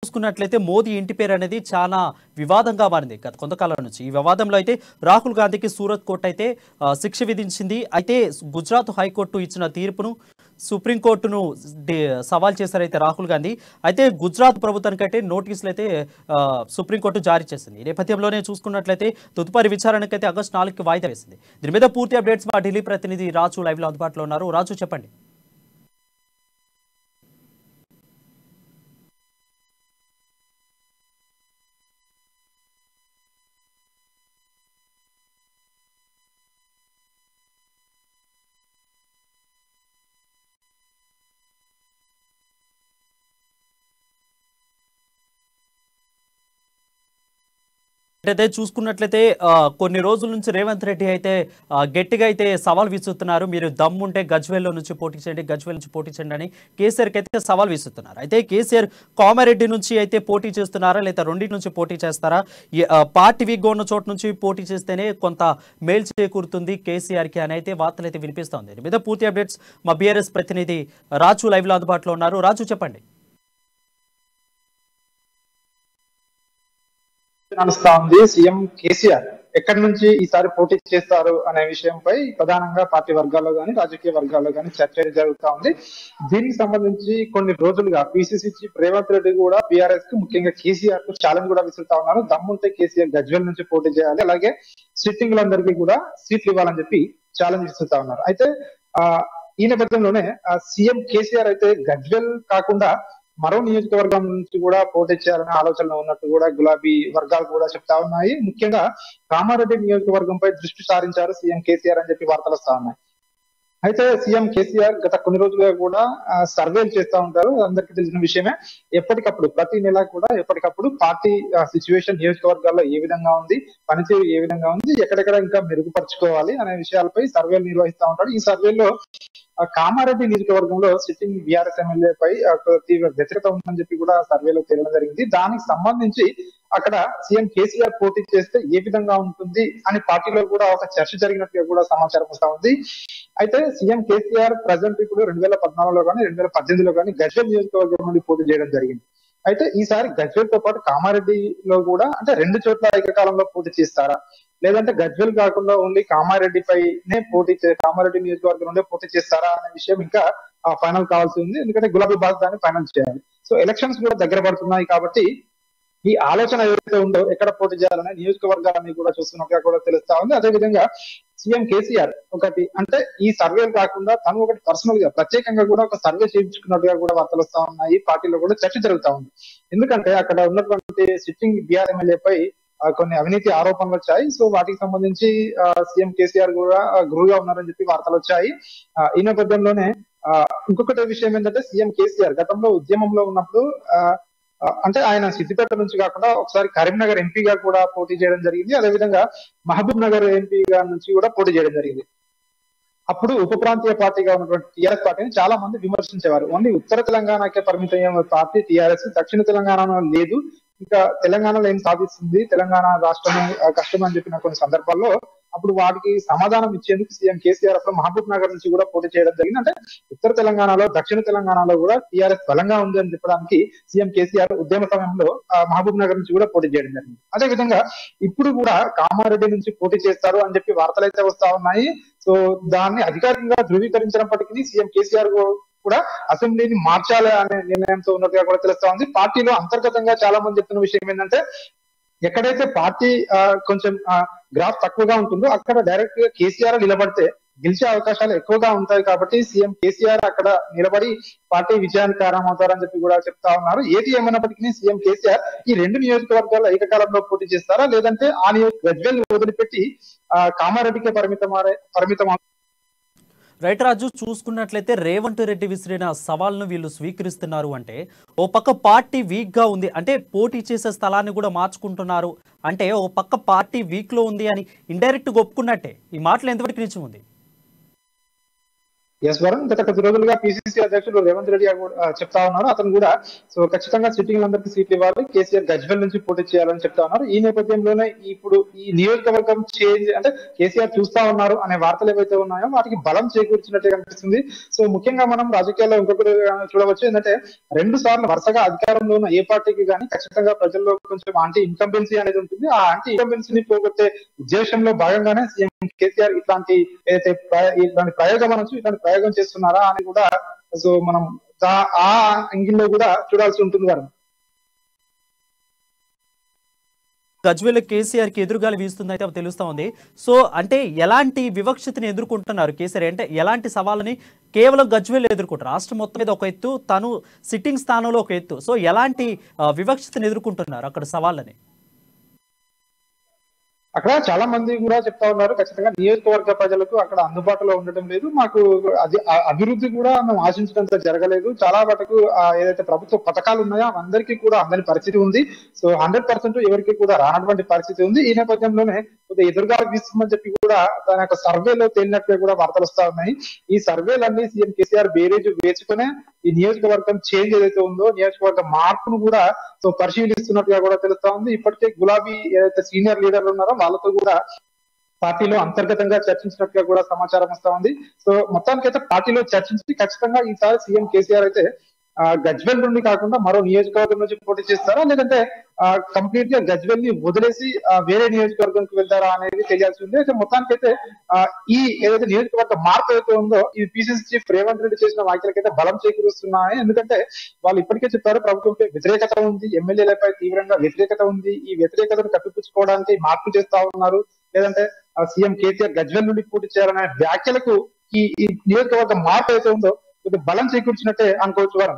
చూసుకున్నట్లయితే మోదీ ఇంటి పేరు అనేది చాలా వివాదంగా మారింది గత కొంతకాలం నుంచి. ఈ వివాదంలో అయితే రాహుల్ గాంధీకి సూరత్ కోర్టు అయితే శిక్ష విధించింది. అయితే గుజరాత్ హైకోర్టు ఇచ్చిన తీర్పును సుప్రీంకోర్టును సవాల్ చేశారైతే రాహుల్ గాంధీ. అయితే గుజరాత్ ప్రభుత్వానికైతే నోటీసులు అయితే సుప్రీంకోర్టు జారీ చేసింది. ఈ నేపథ్యంలోనే చూసుకున్నట్లయితే తదుపరి విచారణకైతే ఆగస్టు 4కి వాయిదా వేసింది. దీని మీద పూర్తి అప్డేట్స్ మా ఢిల్లీ ప్రతినిధి రాజు లైవ్లో అందుబాటులో ఉన్నారు. రాజు, చెప్పండి. అయితే చూసుకున్నట్లయితే కొన్ని రోజుల నుంచి రేవంత్ రెడ్డి అయితే గట్టిగా అయితే సవాల్ విసురుతున్నారు. మీరు దమ్ముంటే గజ్వేల్లో నుంచి పోటీ చేయండి, గజ్వేల్ నుంచి పోటీ చేయండి అని కేసీఆర్కి అయితే సవాల్ విసురుతున్నారు. అయితే కేసీఆర్ కామారెడ్డి నుంచి అయితే పోటీ చేస్తున్నారా, లేదా రెండింటి నుంచి పోటీ చేస్తారా? పార్టీ వీక్గా ఉన్న చోటు నుంచి పోటీ చేస్తేనే కొంత మేలు చేకూరుతుంది కేసీఆర్కి అని అయితే వార్తలు అయితే వినిపిస్తోంది. దీని మీద పూర్తి అప్డేట్స్ మా బీఆర్ఎస్ ప్రతినిధి రాజు లైవ్లో అందుబాటులో ఉన్నారు. రాజు, చెప్పండి. నడుస్తా ఉంది. సీఎం కేసీఆర్ ఎక్కడి నుంచి ఈసారి పోటీ చేస్తారు అనే విషయంపై ప్రధానంగా పార్టీ వర్గాల్లో గానీ రాజకీయ వర్గాల్లో గానీ చర్చ జరుగుతా ఉంది. దీనికి సంబంధించి కొన్ని రోజులుగా పిసిసి చీఫ్ రేవంత్ రెడ్డి కూడా బీఆర్ఎస్ కు, ముఖ్యంగా కేసీఆర్ కు ఛాలెంజ్ కూడా విసురుతా ఉన్నారు. దమ్ముంటే కేసీఆర్ గజ్వేల్ నుంచి పోటీ చేయాలి, అలాగే సిట్టింగ్లందరికీ కూడా సీట్లు ఇవ్వాలని చెప్పి ఛాలెంజ్ విసురుతా ఉన్నారు. అయితే ఈ నేపథ్యంలోనే సీఎం కేసీఆర్ అయితే గజ్వేల్ కాకుండా మరో నియోజకవర్గం నుంచి కూడా పోటీ చేయాలనే ఆలోచనలో ఉన్నట్టు కూడా గులాబీ వర్గాలు కూడా చెప్తా ఉన్నాయి. ముఖ్యంగా కామారెడ్డి నియోజకవర్గంపై దృష్టి సారించారు సీఎం కేసీఆర్ అని చెప్పి వార్తలు వస్తా ఉన్నాయి. అయితే సీఎం కేసీఆర్ గత కొన్ని రోజులుగా కూడా సర్వేలు చేస్తూ ఉంటారు. అందరికీ తెలిసిన విషయమే. ఎప్పటికప్పుడు ప్రతి నెల కూడా ఎప్పటికప్పుడు పార్టీ సిచ్యువేషన్ నియోజకవర్గాల్లో ఏ విధంగా ఉంది, పనితీరు ఏ విధంగా ఉంది, ఎక్కడెక్కడ ఇంకా మెరుగుపరుచుకోవాలి అనే విషయాలపై సర్వేలు నిర్వహిస్తూ ఉంటాడు. ఈ సర్వేలో కామారెడ్డి నియోజకవర్గంలో సిట్టింగ్ బీఆర్ఎస్ ఎమ్మెల్యేపై తీవ్ర వ్యతిరేకత ఉందని చెప్పి కూడా సర్వేలో తేలడం జరిగింది. దానికి సంబంధించి అక్కడ సీఎం కేసీఆర్ పోటీ చేస్తే ఏ విధంగా ఉంటుంది అని పార్టీలో కూడా ఒక చర్చ జరిగినట్టుగా కూడా సమాచారం వస్తా ఉంది. అయితే సీఎం కేసీఆర్ ప్రజెంట్ ఇప్పుడు 2014లో కానీ 2018లో కానీ గజ్వేల్ నియోజకవర్గం నుండి పోటీ చేయడం జరిగింది. అయితే ఈసారి గజ్వేల్ తో పాటు కామారెడ్డిలో కూడా అంటే రెండు చోట్ల ఏకకాలంలో పోటీ చేస్తారా, లేదంటే గజ్వేల్ కాకుండా ఓన్లీ కామారెడ్డిపైనే కామారెడ్డి నియోజకవర్గం నుండే పోటీ చేస్తారా అనే విషయం ఇంకా ఫైనల్ కావాల్సి ఉంది. ఎందుకంటే గులాబీ బాస్ దాన్ని ఫైనల్ చేయాలి. సో ఎలక్షన్స్ కూడా దగ్గర పడుతున్నాయి కాబట్టి ఈ ఆలోచన ఏదైతే ఉందో ఎక్కడ పోటీ చేయాలనే నియోజకవర్గాన్ని కూడా చూస్తున్నట్టుగా కూడా తెలుస్తా ఉంది. అదేవిధంగా సీఎం కేసీఆర్ ఒకటి అంటే ఈ సర్వేలు కాకుండా తను ఒకటి పర్సనల్ గా ప్రత్యేకంగా కూడా ఒక సర్వే చేయించుకున్నట్టుగా కూడా వార్తలు వస్తా ఉన్నాయి. పార్టీలో కూడా చర్చ జరుగుతా ఉంది. ఎందుకంటే అక్కడ ఉన్నటువంటి సిట్టింగ్ బీఆర్ ఎమ్మెల్యేపై కొన్ని అవినీతి ఆరోపణలు వచ్చాయి. సో వాటికి సంబంధించి సీఎం కేసీఆర్ కూడా గురువుగా ఉన్నారని చెప్పి వార్తలు వచ్చాయి. ఈ నేపథ్యంలోనే ఇంకొకటి విషయం ఏంటంటే సీఎం కేసీఆర్ గతంలో ఉద్యమంలో ఉన్నప్పుడు అంటే ఆయన సిద్దిపేట నుంచి కాకుండా ఒకసారి కరీంనగర్ ఎంపీగా కూడా పోటీ చేయడం జరిగింది. అదేవిధంగా మహబూబ్ నగర్ ఎంపీగా నుంచి కూడా పోటీ చేయడం జరిగింది. అప్పుడు ఉప ప్రాంతీయ పార్టీగా ఉన్నటువంటి టీఆర్ఎస్ పార్టీని చాలా మంది విమర్శించేవారు. ఓన్లీ ఉత్తర తెలంగాణకే పరిమితమైన పార్టీ టీఆర్ఎస్, దక్షిణ తెలంగాణలో లేదు, ఇంకా తెలంగాణలో ఏం సాధిస్తుంది, తెలంగాణ రాష్ట్రమే కష్టం అని చెప్పిన కొన్ని సందర్భాల్లో అప్పుడు వాటికి సమాధానం ఇచ్చేందుకు సీఎం కేసీఆర్ అప్పుడు మహబూబ్ నగర్ నుంచి కూడా పోటీ చేయడం జరిగింది. అంటే ఉత్తర తెలంగాణలో, దక్షిణ తెలంగాణలో కూడా టీఆర్ఎస్ బలంగా ఉంది అని చెప్పడానికి సీఎం కేసీఆర్ ఉద్యమ సమయంలో మహబూబ్ నగర్ నుంచి కూడా పోటీ చేయడం జరిగింది. అదే విధంగా ఇప్పుడు కూడా కామారెడ్డి నుంచి పోటీ చేస్తారు అని చెప్పి వార్తలు అయితే వస్తా ఉన్నాయి. సో దాన్ని అధికారికంగా ధృవీకరించినప్పటికీ సీఎం కేసీఆర్ కూడా అసెంబ్లీని మార్చాలి అనే నిర్ణయంతో ఉన్నట్టుగా కూడా తెలుస్తా ఉంది. పార్టీలో అంతర్గతంగా చాలా మంది చెప్తున్న విషయం ఏంటంటే ఎక్కడైతే పార్టీ కొంచెం గ్రాఫ్ తక్కువగా ఉంటుందో అక్కడ డైరెక్ట్ గా కేసీఆర్ నిలబడితే గెలిచే అవకాశాలు ఎక్కువగా ఉంటాయి. కాబట్టి సీఎం కేసీఆర్ అక్కడ నిలబడి పార్టీ విజయానికి కారణమవుతారని చెప్పి కూడా చెప్తా ఉన్నారు. ఏది ఏమైనప్పటికీ సీఎం కేసీఆర్ ఈ రెండు నియోజకవర్గాల్లో ఏకకాలంలో పోటీ చేస్తారా, లేదంటే ఆ గజ్వేల్ వదిలిపెట్టి కామారెడ్డికే పరిమితం రైట్ రాజు, చూసుకున్నట్లయితే రేవంత్ రెడ్డి విసిరిన సవాల్ను వీళ్ళు స్వీకరిస్తున్నారు అంటే ఓ పక్క పార్టీ వీక్గా ఉంది అంటే పోటీ చేసే స్థలాన్ని కూడా మార్చుకుంటున్నారు అంటే ఓ పక్క పార్టీ వీక్లో ఉంది అని ఇండైరెక్ట్గా ఒప్పుకున్నట్టే. ఈ మాటలు ఎంతవరకు నిజం ఉంది? ఎస్ వరుణ్, గత కొద్ది రోజులుగా పిసిసి అధ్యక్షుడు రేవంత్ రెడ్డి గారు కూడా చెప్తా ఉన్నారు. అతను కూడా సో ఖచ్చితంగా సిట్టింగ్ అందరికీ సీట్లు ఇవ్వాలి, కేసీఆర్ గజ్వెల్ నుంచి పోటీ చేయాలని చెప్తా ఉన్నారు. ఈ నేపథ్యంలోనే ఇప్పుడు ఈ నియోజకవర్గం చేంజ్ అంటే కేసీఆర్ చూస్తా ఉన్నారు అనే వార్తలు ఏవైతే ఉన్నాయో వాటికి బలం చేకూర్చినట్టే కనిపిస్తుంది. సో ముఖ్యంగా మనం రాజకీయాల్లో ఇంకొకటి చూడవచ్చు ఏంటంటే 2 సార్లు వరుసగా అధికారంలో ఉన్న ఏ పార్టీకి కానీ ఖచ్చితంగా ప్రజల్లో కొంచెం యాంటీ ఇన్కంబెన్సీ అనేది ఉంటుంది. ఆ యాంటీ ఇన్కంబెన్సీని పోగొట్టే ఉద్దేశంలో భాగంగానే సీఎం కేసీఆర్ ఇట్లాంటి ఏదైతే ఇట్లాంటి ప్రయోగం అనొచ్చు, ఇట్లాంటి ప్రయోగం చేస్తున్నారా అని కూడా సో మనం ఆ యాంగిల్ లో కూడా చూడాల్సి ఉంటుంది వారు. గజ్వేల్ కేసీఆర్ కి ఎదురుగాలి వీస్తుంది అయితే తెలుస్తా ఉంది. సో అంటే ఎలాంటి వివక్షతని ఎదుర్కొంటున్నారు కేసీఆర్, అంటే ఎలాంటి సవాళ్ళని కేవలం గజ్వేల్ ఎదుర్కొంటారు? రాష్ట్రం మొత్తం మీద ఒక ఎత్తు, తను సిట్టింగ్ స్థానంలో ఒక ఎత్తు. సో ఎలాంటి వివక్షతని ఎదుర్కొంటున్నారు అక్కడ సవాళ్ళని? అక్కడ చాలా మంది కూడా చెప్తా ఉన్నారు ఖచ్చితంగా నియోజకవర్గ ప్రజలకు అక్కడ అందుబాటులో ఉండటం లేదు, మాకు అది అభివృద్ధి కూడా మేము ఆశించినంత జరగలేదు, చాలా మటుకు ఏదైతే ప్రభుత్వ పథకాలు ఉన్నాయో అందరికీ కూడా అందని పరిస్థితి ఉంది. సో 100% ఎవరికి కూడా రానటువంటి పరిస్థితి ఉంది. ఈ నేపథ్యంలోనే కొద్దిగా ఎదురుగా వీస్తుందని చెప్పి కూడా తన యొక్క సర్వేలో తేలినట్టుగా కూడా వార్తలు వస్తా ఉన్నాయి. ఈ సర్వేలన్నీ సీఎం కేసీఆర్ బేరేజ్ వేసుకునే ఈ నియోజకవర్గం చేంజ్ ఏదైతే ఉందో, నియోజకవర్గ మార్పును కూడా సో పరిశీలిస్తున్నట్టుగా కూడా తెలుస్తా ఉంది. ఇప్పటికే గులాబీ ఏదైతే సీనియర్ లీడర్లు ఉన్నారో వాళ్ళతో కూడా పార్టీలో అంతర్గతంగా చర్చించినట్టుగా కూడా సమాచారం వస్తా ఉంది. సో మొత్తానికైతే పార్టీలో చర్చించి ఖచ్చితంగా ఈసారి సీఎం కేసీఆర్ అయితే గజ్వెల్ నుండి కాకుండా మరో నియోజకవర్గం నుంచి పోటీ చేస్తారా, లేదంటే కంప్లీట్ గా గజ్వెల్ ని వదిలేసి వేరే నియోజకవర్గంకి వెళ్తారా అనేది తెలియాల్సి ఉంది. అయితే మొత్తానికైతే ఈ ఏదైతే నియోజకవర్గ మార్పు ఏదైతే ఉందో ఈ పిసిసి చీఫ్ రేవంత్ రెడ్డి చేసిన వ్యాఖ్యలకైతే బలం చేకూరుస్తున్నాయి. ఎందుకంటే వాళ్ళు ఇప్పటికే చెప్పారు ప్రభుత్వంపై వ్యతిరేకత ఉంది, ఎమ్మెల్యేలపై తీవ్రంగా వ్యతిరేకత ఉంది, ఈ వ్యతిరేకతను కప్పిపుచ్చుకోవడానికి మార్పులు చేస్తా ఉన్నారు, లేదంటే సీఎం కేసీఆర్ గజ్వెల్ నుండి పోటీ చేయాలనే వ్యాఖ్యలకు ఈ నియోజకవర్గ మార్పు ఏదైతే ఉందో కొద్దిగా బలం చేకూర్చినట్టే అనుకోవచ్చు వారు.